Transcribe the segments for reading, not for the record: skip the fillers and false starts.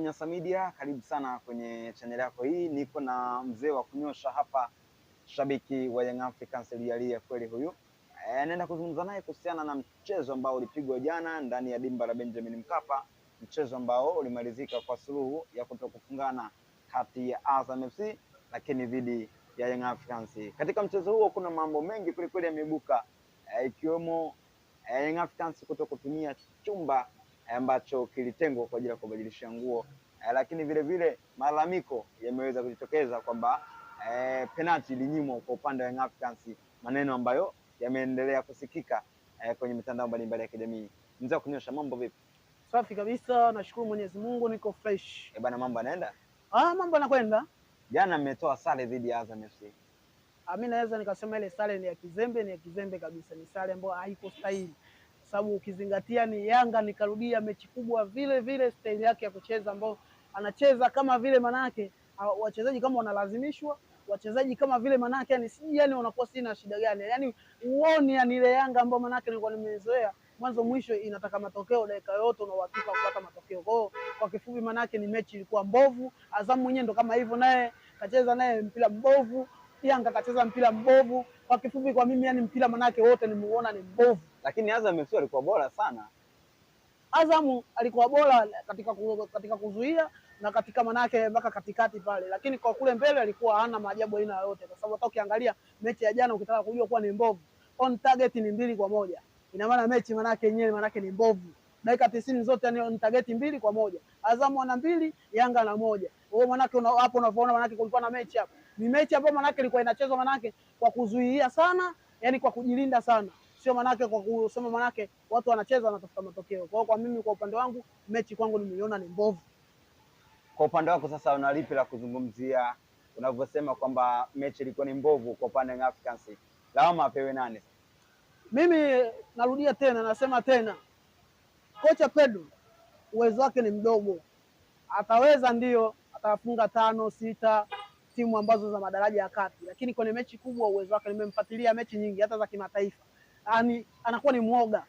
Nyasa Media, karibu sana kwenye channel yako hii. Niko na mzee wa kunyosha hapa, shabiki wa Young Africans aliye kweli huyu. Naenda kuzungumza naye kuhusiana na mchezo ambao ulipigwa jana ndani ya dimba la Benjamin Mkapa, mchezo ambao ulimalizika kwa suluhu ya kutokufungana kati ya Azam FC lakini dhidi ya Young Africans. Katika mchezo huo kuna mambo mengi kweli yameibuka, ikiwemo Young Africans kutokutumia chumba ambacho kilitengwa kwa ajili ya kubadilishia nguo, lakini vile vile malalamiko yameweza kujitokeza kwamba penalti ilinyimwa kwa upande wa Young Africans, maneno ambayo yameendelea kusikika kwenye mitandao mbalimbali ya kijamii. Mzee wa kunyosha, mambo vipi? Safi kabisa, nashukuru Mwenyezi Mungu, niko fresh. Bana, mambo yanaenda? Mambo yanakwenda. Jana mmetoa sare dhidi ya Azam FC. Mimi naweza nikasema ile sare ni ya kizembe kabisa, ni sare ambayo haiko stahili, sababu ukizingatia ni Yanga, nikarudia mechi kubwa vile vile, style yake ya kucheza ambao anacheza kama vile manake wachezaji kama wanalazimishwa, wachezaji kama vile manake yani unakuwa sina shida gani, yani uone yani ile Yanga ambayo manake nilikuwa nimezoea mwanzo mwisho inataka matokeo dakika yote, una uhakika kupata matokeo. Kwa kifupi manake ni mechi ilikuwa mbovu. Azam mwenyewe ndo kama hivyo, naye kacheza naye mpira mbovu, Yanga kacheza mpira mbovu. Kwa kifupi kwa mimi yani mpira manake wote nimuona ni mbovu. Lakini Azam FC alikuwa bora sana. Azam alikuwa bora katika kuzuia na katika manake mpaka katikati pale, lakini kwa kule mbele alikuwa hana maajabu aina yote, kwa sababu hata ukiangalia mechi ya jana ukitaka kujua kuwa ni mbovu, on target ni 2-1. Ina maana mechi manake yenyewe manake ni mbovu. Dakika 90 zote ni on target 2-1. Azam ana 2, Yanga ana 1. Wewe manake hapo unavyoona manake kulikuwa na mechi hapo. Ni mechi ambayo manake ilikuwa inachezwa manake kwa kuzuia sana, yani kwa kujilinda sana. Sio manake kwa kusema manake watu wanacheza wanatafuta matokeo. Kwa mimi kwa upande wangu mechi kwangu nimeiona ni mbovu. Kwa upande wako sasa una lipi la kuzungumzia unavyosema kwamba mechi ilikuwa ni mbovu kwa upande wa Africans? Lawama apewe nani? Mimi narudia tena, nasema tena, kocha Pedro uwezo wake ni mdogo. Ataweza ndio, atafunga 5, 6 timu ambazo za madaraja ya kati, lakini kwenye mechi kubwa uwezo wake, nimemfuatilia mechi nyingi hata za kimataifa, yani anakuwa ni mwoga.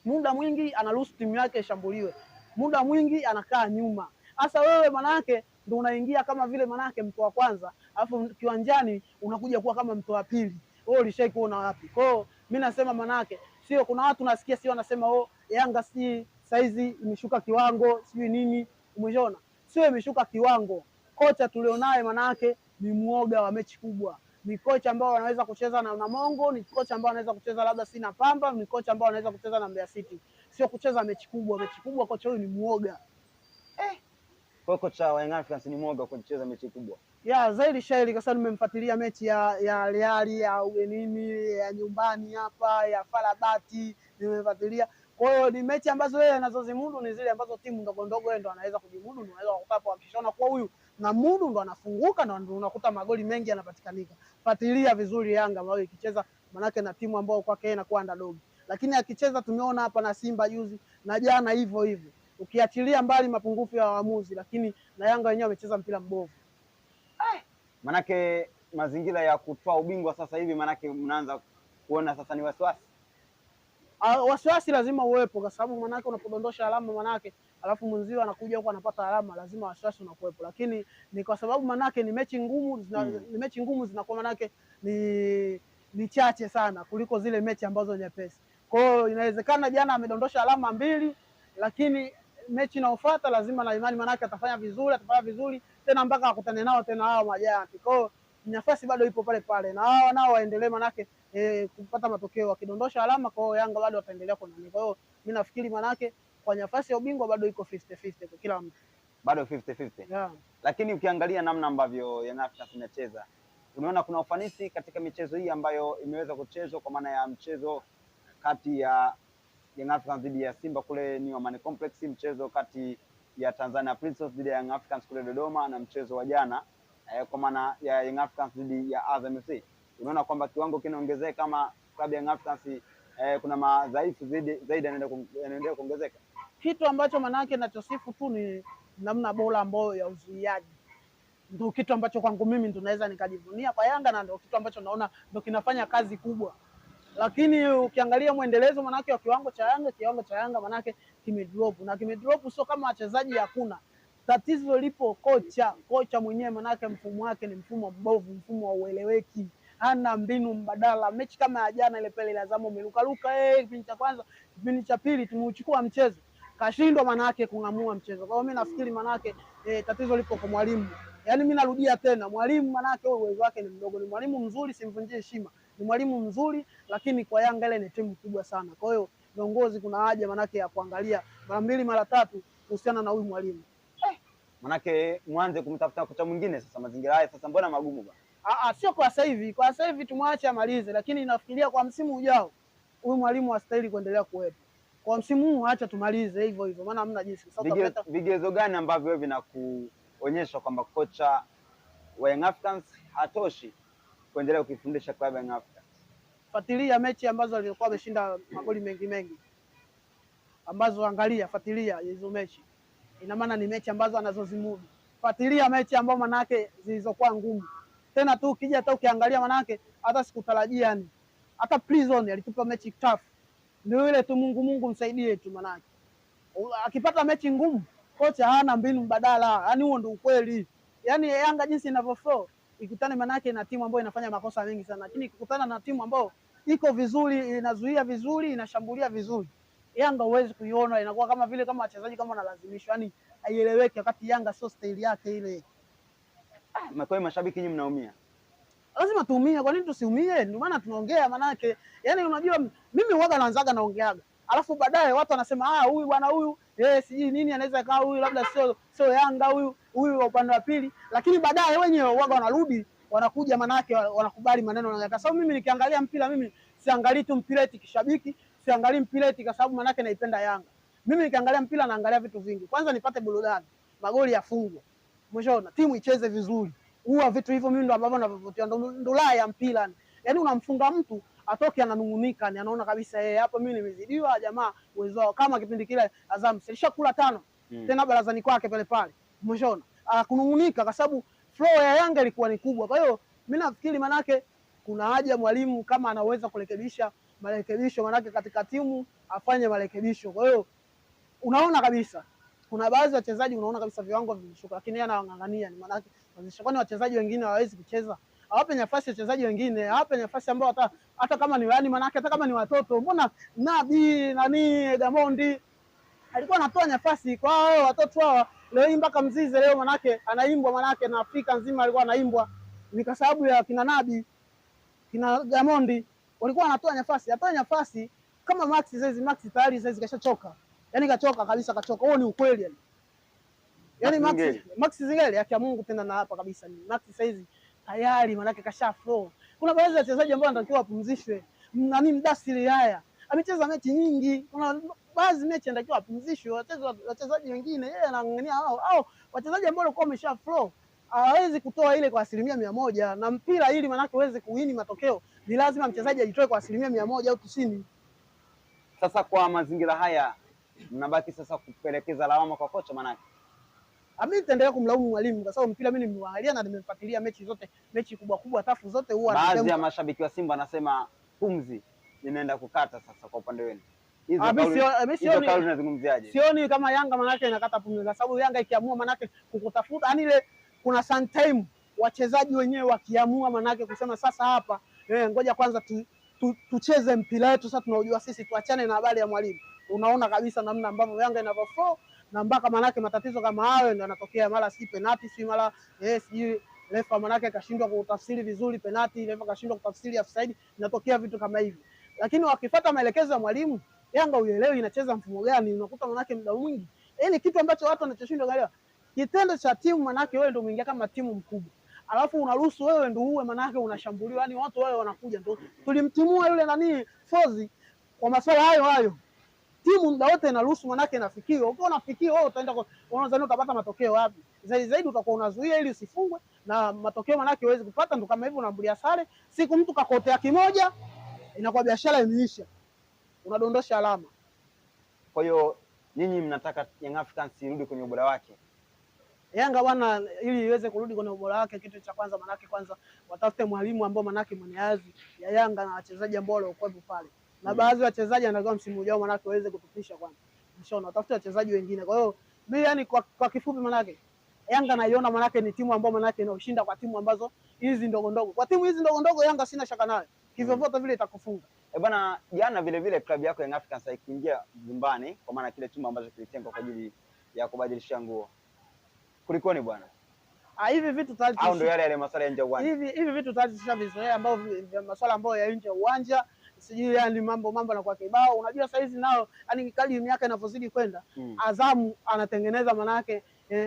Muda mwingi anaruhusu timu yake ishambuliwe, muda mwingi anakaa nyuma. Sasa wewe manake ndio unaingia kama vile manake mtu wa kwanza, alafu kiwanjani unakuja kuwa kama mtu wa pili. Wewe ulishai kuona wapi? Kwa hiyo mimi nasema manake sio, kuna watu nasikia sio wanasema Yanga si saizi imeshuka kiwango sijui nini, umeona? Sio imeshuka kiwango. Kocha tulionaye manake ni muoga wa mechi kubwa. Ni kocha ambao anaweza kucheza na Namongo, ni kocha ambao anaweza kucheza labda sina Pamba, ni kocha ambao anaweza kucheza na Mbeya City. Sio kucheza mechi kubwa. Mechi kubwa kocha huyu ni muoga. Kwa kocha wa Young Africans ni muoga kucheza mechi kubwa. Zaidi shairi kwa sababu nimemfuatilia mechi ya Real, ya ugenini, ya nyumbani hapa, ya Farabati, nimefuatilia. Kwa hiyo ni mechi ambazo yeye anazozimudu ni zile ambazo timu ndogo ndogo yeye ndo anaweza kujimudu, ndo anaweza kukupa hapo, akishaona kwa huyu na mudu ndo anafunguka, ndo unakuta magoli mengi yanapatikanika. Fuatilia vizuri Yanga ambayo ikicheza manake na timu ambayo kwake yeye inakuwa underdog. Lakini akicheza tumeona hapa na Simba juzi na jana hivyo hivyo. Ukiachilia mbali mapungufu ya waamuzi, lakini na Yanga wenyewe wamecheza mpira mbovu. Manake mazingira ya kutoa ubingwa sasa hivi manake mnaanza kuona sasa ni wasiwasi. Wasiwasi lazima uwepo, kwa sababu manake unapodondosha alama manake alafu mwenzio anakuja huko anapata alama, lazima wasiwasi unakuwepo. Lakini ni kwa sababu manake ni mechi ngumu, ni mechi ngumu zinakuwa manake ni chache sana kuliko zile mechi ambazo nyepesi. Kwa hiyo inawezekana jana amedondosha alama 2, lakini mechi inayofuata lazima na imani manake atafanya vizuri tena mpaka akutane nao tena hao majanti. Kwa hiyo nafasi bado ipo pale pale, na hao nao waendelee manake kupata matokeo, wakidondosha alama. Kwa hiyo Yanga bado wataendelea kwa nani. Kwa hiyo mimi nafikiri manake kwa nafasi ya ubingwa bado iko 50-50 kwa kila mtu, bado 50-50. Yeah. Lakini ukiangalia namna ambavyo Young Africans inacheza, unaona kuna ufanisi katika michezo hii ambayo imeweza kuchezwa, kwa maana ya mchezo kati ya Young Africans dhidi ya Simba kule New Amani Complex, mchezo kati ya Tanzania Prisons dhidi ya Young Africans kule Dodoma, na mchezo wa jana kwa maana ya Young Africans dhidi ya Azam FC. Unaona kwamba kiwango kinaongezeka, kama klabu ya Young Africans kuna madhaifu zaidi yanaendelea kuongezeka. Kitu ambacho manake nachosifu tu ni namna bora ambayo ya uzuiaji, ndio kitu ambacho kwangu mimi ndo naweza nikajivunia kwa Yanga, na ndio kitu ambacho naona ndio kinafanya kazi kubwa. Lakini ukiangalia mwendelezo manake wa kiwango cha Yanga manake kimedrop, na kimedrop sio kama wachezaji hakuna. Tatizo lipo kocha mwenyewe, manake mfumo wake ni mfumo mbovu, mfumo wa ueleweki, hana mbinu mbadala. Mechi kama ya jana ile pale ile Azam umerukaruka, kipindi cha kwanza, kipindi cha pili tumeuchukua mchezo, kashindwa manake kung'amua mchezo. Kwa hiyo mimi nafikiri manake tatizo lipo kwa mwalimu. Yaani mimi narudia tena, mwalimu manake uwezo wake ni mdogo. Ni mwalimu mzuri, simvunjie heshima, ni mwalimu mzuri, lakini kwa Yanga ile ni timu kubwa sana. Kwa hiyo viongozi kuna haja manake ya kuangalia mara mbili mara tatu kuhusiana na huyu mwalimu. Manake mwanze kumtafuta kocha mwingine sasa, mazingira haya sasa mbona magumu bwana? Sio kwa sasa hivi. Kwa sasa hivi tumwache amalize, lakini nafikiria kwa msimu ujao huyu mwalimu hastahili kuendelea kuwepo. Kwa msimu huu acha tumalize hivyo hivyo, maana hamna jinsi. Vigezo gani ambavyo vinakuonyesha kwamba kocha wa Young Africans hatoshi kuendelea kuifundisha klabu ya Young Africans? Fuatilia mechi ambazo alikuwa ameshinda magoli mengi, ambazo angalia, fuatilia hizo mechi, ina maana ni mechi ambazo anazozimudu. Fuatilia mechi ambazo manake zilizokuwa ngumu. Tena tu ukija hata ukiangalia manake hata sikutarajia, yani hata Prison alitupa mechi tough. Ndio ile tu Mungu msaidie tu, manake akipata mechi ngumu kocha hana mbinu mbadala. Yani huo ndio ukweli. Yani Yanga jinsi inavyoflow ikutane manake na timu ambayo inafanya makosa mengi sana, lakini ikikutana na timu ambayo iko vizuri, inazuia vizuri, inashambulia vizuri, Yanga huwezi kuiona, inakuwa kama vile kama wachezaji kama wanalazimishwa, yani haieleweki, wakati Yanga sio staili yake ile. Kwa mashabiki nyinyi mnaumia. Lazima tuumie, kwa nini tusiumie? Ndio maana tunaongea manake. Yani unajua mimi huaga naanzaga naongeaga, alafu baadaye watu wanasema huyu bwana huyu sijui nini anaweza kaa huyu labda sio Yanga huyu wa upande wa pili, lakini baadaye wenyewe huaga wanarudi wanakuja manake wanakubali maneno na. Kwa sababu mimi nikiangalia mpira, mimi siangalii tu mpira eti kishabiki, siangalii mpira eti kwa sababu manake naipenda Yanga. Mimi nikiangalia mpira naangalia vitu vingi. Kwanza nipate burudani, magoli yafungwe, mwishoona timu icheze vizuri. Huwa vitu hivyo mimi ndo ambavyo navyovutia, ndo la ya mpira. Yaani unamfunga mtu atoke ananungunika, anaona kabisa hapo mimi nimezidiwa, jamaa uwezo wao. Kama kipindi kile Azam silishakula 5 tena barazani kwake pale mwishoona kunungunika, kwa sababu flow ya Yanga ilikuwa ni kubwa. Kwa hiyo mimi nafikiri manake kuna haja mwalimu kama anaweza kurekebisha marekebisho, manake katika timu afanye marekebisho. Kwa hiyo unaona kabisa kuna baadhi ya wachezaji unaona kabisa viwango vimeshuka, lakini yeye anawang'ang'ania. Ni maana kwani wachezaji wengine hawawezi kucheza? Awape nafasi wachezaji wengine, awape nafasi ambao hata kama ni yani, maana hata kama ni watoto. Mbona Nabi Gamondi alikuwa anatoa nafasi kwa hao watoto hao? Leo hii mpaka Mzize leo manake anaimbwa, manake na Afrika nzima alikuwa anaimbwa, ni kwa sababu ya kina Nabi, kina Gamondi walikuwa wanatoa nafasi. Atoe nafasi kama Max tayari sasa kashachoka. Yani kachoka kabisa, kachoka. Huo ni ukweli yani. Yaani Max Zingeli yake ya Mungu tena na hapa kabisa ni Max saizi tayari manake kasha flow. Kuna baadhi ya wachezaji ambao wanatakiwa wapumzishwe. Mdasiri haya amecheza mechi nyingi, kuna baadhi mechi anatakiwa wapumzishwe, wachezaji wengine yeye anang'ang'ania hao wachezaji ambao walikuwa wamesha flow. Hawezi kutoa ile kwa 100%, na mpira ili manake uweze kuwini matokeo ni lazima mchezaji ajitoe kwa 100% au 90%. Sasa kwa mazingira haya mnabaki sasa kupelekeza lawama kwa kocha manake? Mimi nitaendelea kumlaumu mwalimu kwa sababu mpira mimi nimeangalia na nimefuatilia mechi zote, mechi kubwa tafu zote huwa. Baadhi ya mashabiki wa Simba anasema pumzi inaenda kukata sasa kwa upande wenu. Hizo kauli unazungumziaje? Sioni kama Yanga manake inakata pumzi, kwa sababu Yanga ikiamua manake kukutafuta, yani ile kuna sometime wachezaji wenyewe wakiamua manake kusema sasa hapa ngoja kwanza tucheze mpira wetu sasa tunaojua sisi, tuachane na habari ya mwalimu. Unaona kabisa namna ambavyo Yanga inavyoflow, na mpaka manake matatizo kama hayo ndio yanatokea, mara si penalty, si mara si refa manake kashindwa kutafsiri vizuri penalty, refa kashindwa kutafsiri offside, inatokea vitu kama hivi. Lakini wakifuata maelekezo ya mwalimu, Yanga uelewi inacheza mfumo gani, unakuta manake muda mwingi ni kitu ambacho watu wanachoshindwa kuelewa. Kitendo cha timu manake wewe ndio umeingia kama timu mkubwa, alafu unaruhusu wewe ndio uwe manake unashambuliwa, yani watu wao wanakuja ndio tulimtimua yule Fozi kwa masuala hayo. Timu muda wote inaruhusu manake inafikiwa. Ukiwa unafikiwa wewe utaenda unadhani utapata matokeo wapi? Zaidi utakuwa unazuia ili usifungwe, na matokeo manake huwezi kupata. Ndio kama hivyo unaambulia sare, siku mtu kakotea kimoja inakuwa biashara imeisha, unadondosha alama. Kwa hiyo nyinyi mnataka Young Africans irudi kwenye ubora wake? Yanga bwana, ili iweze kurudi kwenye ubora wake, kitu cha kwanza manake kwanza watafute mwalimu ambao manake mwenye hadhi ya Yanga na wachezaji ambao walikuwa pale. Na baadhi ya wachezaji anataka msimu ujao manake waweze kutupisha kwanza. Mshaona watafute wachezaji wengine. Kwa hiyo Mimi yani kwa kifupi manake Yanga naiona manake ni timu ambayo manake inaoshinda kwa timu ambazo hizi ndogo ndogo. Kwa timu hizi ndogo ndogo Yanga sina shaka nayo. Hivyo vyote vile itakufunga. Bwana, jana vile vile klabu yako Young Africans ikiingia nyumbani kwa maana kile chumba ambacho kilitengwa kwa ajili ya kubadilisha nguo. Kulikoni bwana? Hivi vitu tayari au ndio yale masuala ya nje ya uwanja. Hivi vitu tayari tushavizoea ambao masuala ambayo ya nje ya uwanja, sijui yani mambo yanakuwa kibao. Unajua saa hizi nao yani kadri miaka inavyozidi kwenda, Azamu anatengeneza manake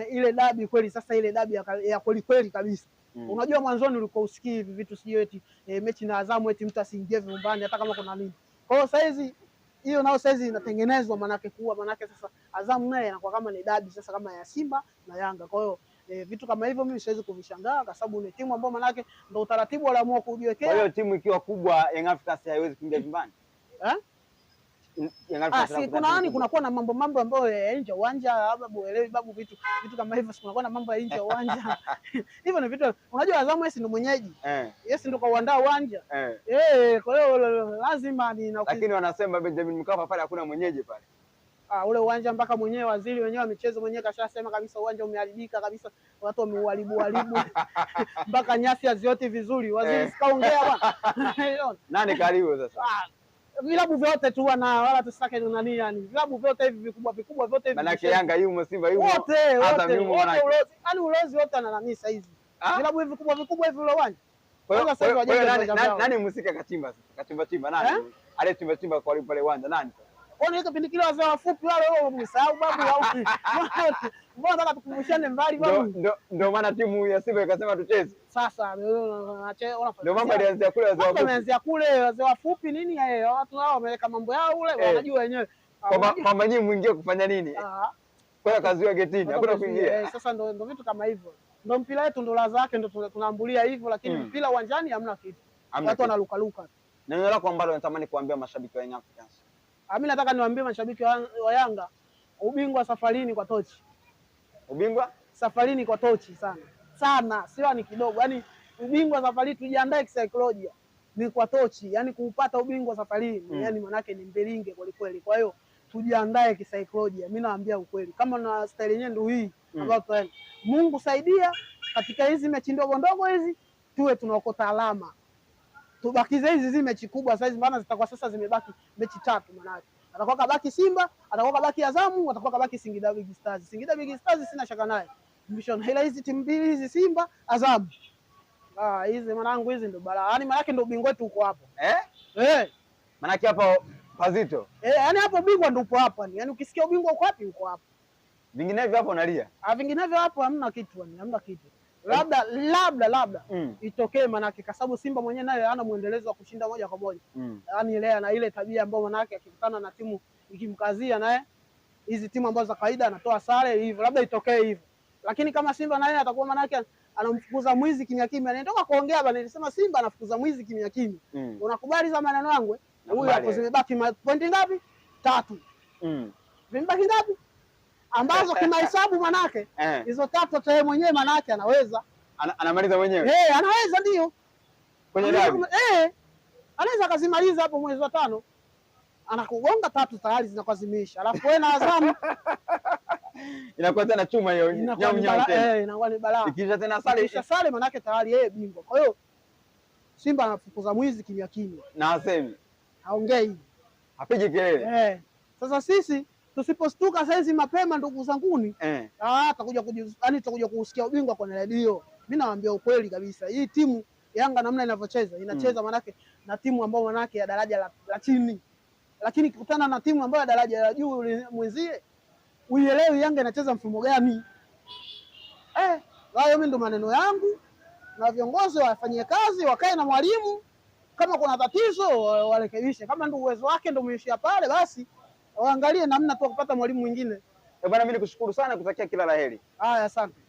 ile dabi kweli sasa, ile dabi ya kweli kweli kabisa. Unajua mwanzoni ulikuwa usikii hivi vitu, sijui eti mechi na Azamu eti mtu asiingie vyumbani hata kama kuna nini. Kwa hiyo saa hizi hiyo nao saa hizi inatengenezwa manake sasa Azamu naye anakuwa kama ni dabi sasa kama ya Simba na Yanga. Kwa hiyo vitu kama hivyo mimi siwezi kuvishangaa kwa sababu ni timu ambayo manake ndio utaratibu waliamua kujiwekea. Kwa hiyo timu ikiwa kubwa Young Africans haiwezi kuingia nyumbani. Kunakuwa na mambo ambayo ya nje uwanja, labda uelewi babu, vitu kama hivyo, kunakuwa na mambo ya nje uwanja. Hivyo ni vitu unajua, Azamu yeye ndio mwenyeji. Yes, ndio kauandaa uwanja. Kwa hiyo lazima lakini wanasema Benjamin Mkapa pale hakuna mwenyeji pale. Ule uwanja mpaka mwenyewe waziri wenyewe wa michezo mwenyewe kashasema kabisa uwanja umeharibika kabisa, watu wameuharibu mpaka nyasi hazioti vizuri. Waziri sikaongea bwana. Nani karibu sasa? Vilabu vyote tu wala tusake nani, yani vilabu vyote hivi vikubwa vyote hivi, manake Yanga yumo, Simba yumo, hata yumo manake yani ulozi wote ana nani sasa hizi vilabu hivi vikubwa hivi ule uwanja. Kwa hiyo nani msika kachimba nani aliyechimba kwa pale uwanja nani? Ona hizo kipindi kile wazee wafupi wale wao msahau babu au mbona nataka tukumbushane mbali babu. Ndio maana timu ya Simba ikasema tucheze. Sasa ndio mambo yalianzia kule wazee wafupi. Wameanzia kule wazee wafupi nini watu hao wameweka mambo yao ule wanajua wenyewe. Mama nyinyi muingie kufanya nini? Kwa hiyo kazi ya getini hakuna kuingia. Sasa ndio vitu kama hivyo. Ndio mpira wetu ndio ladha yake, ndio tunaambulia hivyo, lakini mpira uwanjani hamna kitu. Watu wanaluka luka. Neno lako ambalo natamani kuambia mashabiki wa Young Africans. Mimi nataka niwaambie mashabiki wa Yanga, ubingwa safarini kwa tochi. Ubingwa safarini kwa tochi sana, sio ni kidogo. Yaani ubingwa safari, tujiandae kisaikolojia, ni kwa tochi. Yaani kuupata ubingwa safarini yani manake ni mbilinge kweli kweli. Kwa hiyo tujiandae kisaikolojia. Mimi naambia ukweli, kama na style yenyewe ndio hii ambayo tutaenda. Mungu saidia katika hizi mechi ndogo ndogo hizi tuwe tunaokota alama. Tubakize hizi mechi kubwa sasa hizi, maana zitakuwa sasa zimebaki mechi 3 manake. Atakuwa kabaki Simba, atakuwa kabaki Azamu, atakuwa kabaki Singida Big Stars. Singida Big Stars sina shaka naye. Mbishana ila hizi timu mbili hizi Simba, Azamu. Hizi mwanangu hizi ndio balaa. Yaani manake ndio ubingwa wetu uko hapo. Manake hapo pazito. Yaani hapo ubingwa ndio upo hapa ni. Yaani ukisikia ubingwa uko wapi uko hapo. Vinginevyo hapo unalia. Vinginevyo hapo hamna kitu yani, hamna kitu. Labda itokee manake kwa sababu Simba mwenyewe naye hana muendelezo wa kushinda moja kwa moja. Yaani ile na ile tabia ambayo manake akikutana na timu ikimkazia naye hizi timu ambazo za kawaida anatoa sare hivyo, labda itokee hivyo. Lakini kama Simba naye atakuwa manake anamfukuza mwizi kimya kimya. Nitoka kuongea bana, nilisema Simba anafukuza mwizi kimya kimya. Unakubali za maneno yangu? Huyu hapo zimebaki pointi ngapi? 3. Zimebaki ngapi? Ambazo kimahesabu manake hizo 3 hata yeye mwenyewe manake anaweza anamaliza mwenyewe. Anaweza ndio. Kwenye dabi. Anaweza kazimaliza hapo mwezi wa 5. Anakugonga 3 tayari zinakuwa zimeisha. Alafu wewe na Azamu inakuwa tena chuma hiyo. Inakuwa ni balaa. Ikisha tena sare manake tayari yeye bingwa. Kwa hiyo Simba anafukuza mwizi kimya kimya. Na asemi. Haongei. Hapigi kelele. Sasa sisi tusipostuka saizi mapema ndugu zanguni, tutakuja kusikia ubingwa kwenye redio. Mimi nawaambia ukweli kabisa, hii timu Yanga namna inavyocheza inacheza manake na timu ambayo manake ya daraja la chini, lakini kukutana na timu ambayo ya daraja la juu mwenzie, uielewi Yanga inacheza mfumo gani. Hayo mimi ndo maneno yangu, na viongozi wafanyie kazi, wakae na mwalimu, kama kuna tatizo warekebishe, kama ndio uwezo wake ndio umeishia pale basi waangalie namna tu kupata mwalimu mwingine. Bwana, mimi nikushukuru sana, kutakia kila laheri. Haya, asante.